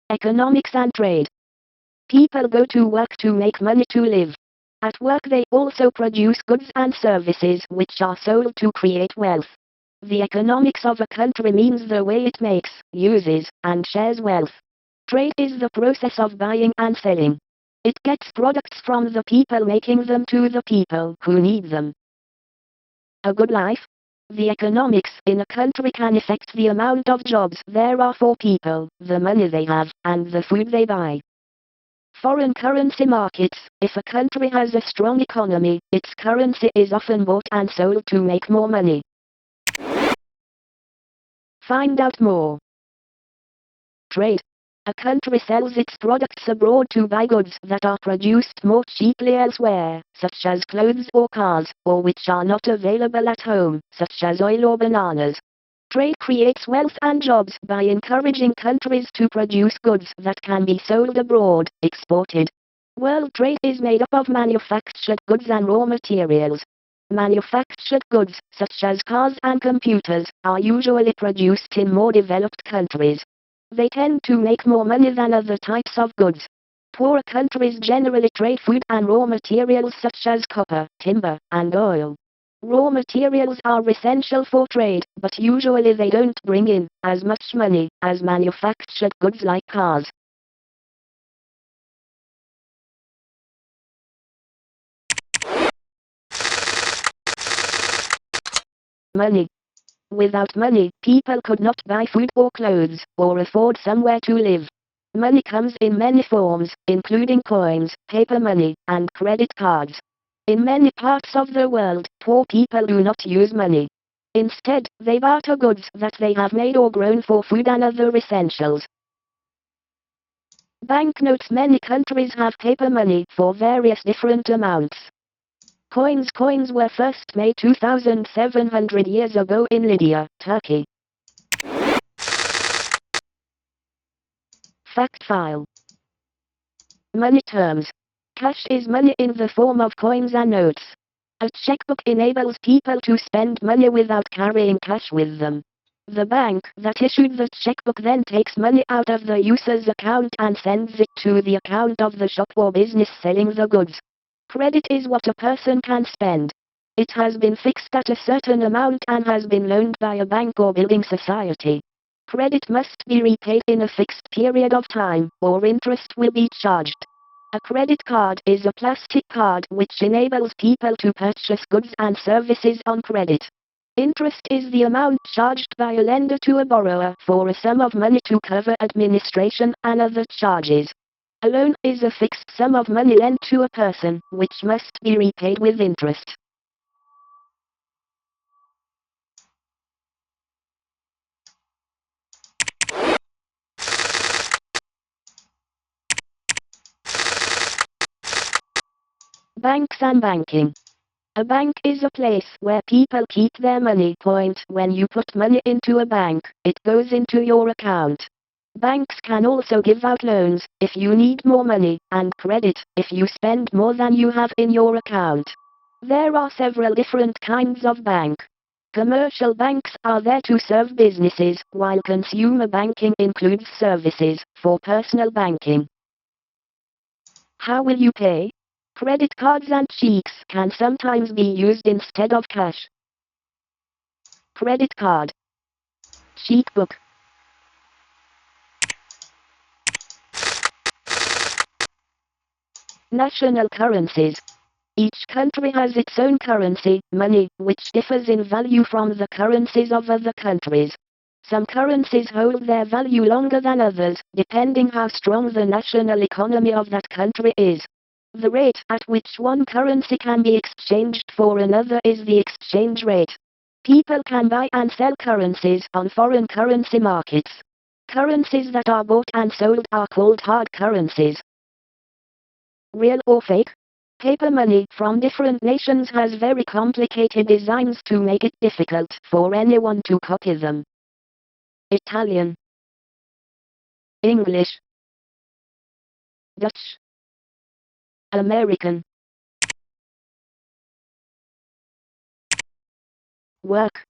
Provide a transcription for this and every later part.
Economics and trade. People go to work to make money to live. At work they also produce goods and services which are sold to create wealth. The economics of a country means the way it makes, uses, and shares wealth. Trade is the process of buying and selling. It gets products from the people making them to the people who need them. A good life? The economics in a country can affect the amount of jobs there are for people, the money they have, and the food they buy. Foreign currency markets. If a country has a strong economy, its currency is often bought and sold to make more money. Find out more. Trade. A country sells its products abroad to buy goods that are produced more cheaply elsewhere, such as clothes or cars, or which are not available at home, such as oil or bananas. Trade creates wealth and jobs by encouraging countries to produce goods that can be sold abroad, exported. World trade is made up of manufactured goods and raw materials. Manufactured goods, such as cars and computers, are usually produced in more developed countries. They tend to make more money than other types of goods. Poorer countries generally trade food and raw materials such as copper, timber, and oil. Raw materials are essential for trade, but usually they don't bring in as much money as manufactured goods like cars. Money. Without money, people could not buy food or clothes, or afford somewhere to live. Money comes in many forms, including coins, paper money, and credit cards. In many parts of the world, poor people do not use money. Instead, they barter goods that they have made or grown for food and other essentials. Banknotes. Many countries have paper money for various different amounts. Coins were first made 2,700 years ago in Lydia, Turkey. Fact file. Money terms. Cash is money in the form of coins and notes. A checkbook enables people to spend money without carrying cash with them. The bank that issued the checkbook then takes money out of the user's account and sends it to the account of the shop or business selling the goods. Credit is what a person can spend. It has been fixed at a certain amount and has been loaned by a bank or building society. Credit must be repaid in a fixed period of time, or interest will be charged. A credit card is a plastic card which enables people to purchase goods and services on credit. Interest is the amount charged by a lender to a borrower for a sum of money to cover administration and other charges. A loan is a fixed sum of money lent to a person, which must be repaid with interest. Banks and banking. A bank is a place where people keep their money. When you put money into a bank, it goes into your account. Banks can also give out loans if you need more money, and credit if you spend more than you have in your account. There are several different kinds of bank. Commercial banks are there to serve businesses, while consumer banking includes services for personal banking. How will you pay? Credit cards and cheques can sometimes be used instead of cash. Credit card. Checkbook. National currencies. Each country has its own currency, money, which differs in value from the currencies of other countries. Some currencies hold their value longer than others, depending how strong the national economy of that country is. The rate at which one currency can be exchanged for another is the exchange rate. People can buy and sell currencies on foreign currency markets. Currencies that are bought and sold are called hard currencies. Real or fake? Paper money from different nations has very complicated designs to make it difficult for anyone to copy them. Italian, English, Dutch, American. Work.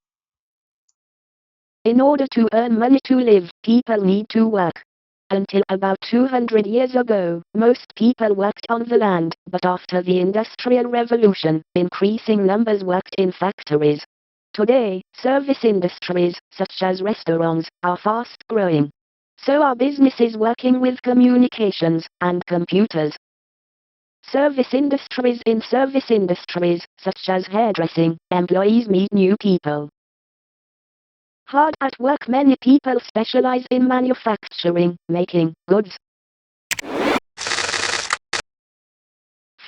In order to earn money to live, people need to work. Until about 200 years ago, most people worked on the land, but after the Industrial Revolution, increasing numbers worked in factories. Today, service industries, such as restaurants, are fast growing. So are businesses working with communications and computers. Service industries. In service industries, such as hairdressing, employees meet new people. Hard at work. Many people specialize in manufacturing, making goods.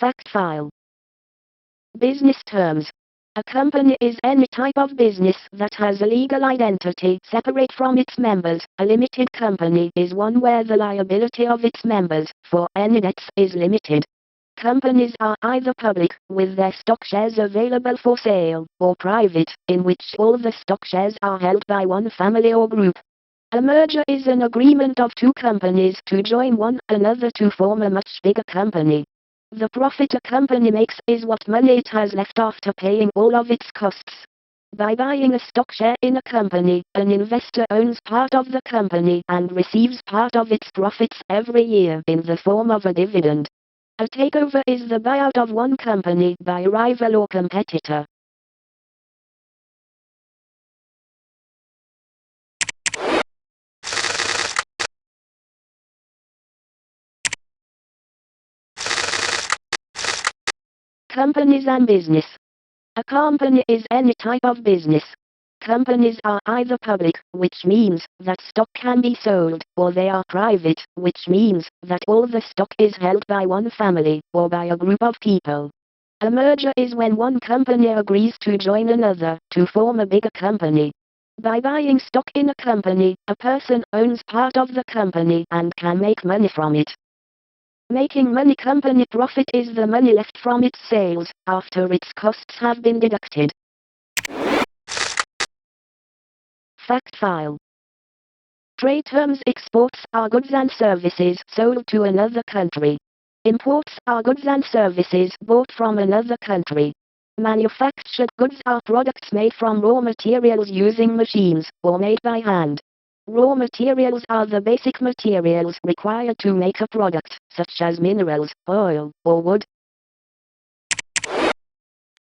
Fact file. Business terms. A company is any type of business that has a legal identity separate from its members. A limited company is one where the liability of its members for any debts is limited. Companies are either public, with their stock shares available for sale, or private, in which all the stock shares are held by one family or group. A merger is an agreement of two companies to join one another to form a much bigger company. The profit a company makes is what money it has left after paying all of its costs. By buying a stock share in a company, an investor owns part of the company and receives part of its profits every year in the form of a dividend. A takeover is the buyout of one company by a rival or competitor. Companies and business. A company is any type of business. Companies are either public, which means that stock can be sold, or they are private, which means that all the stock is held by one family, or by a group of people. A merger is when one company agrees to join another, to form a bigger company. By buying stock in a company, a person owns part of the company and can make money from it. Making money. Company profit is the money left from its sales, after its costs have been deducted. Fact file. Trade terms. Exports are goods and services sold to another country. Imports are goods and services bought from another country. Manufactured goods are products made from raw materials using machines, or made by hand. Raw materials are the basic materials required to make a product, such as minerals, oil, or wood.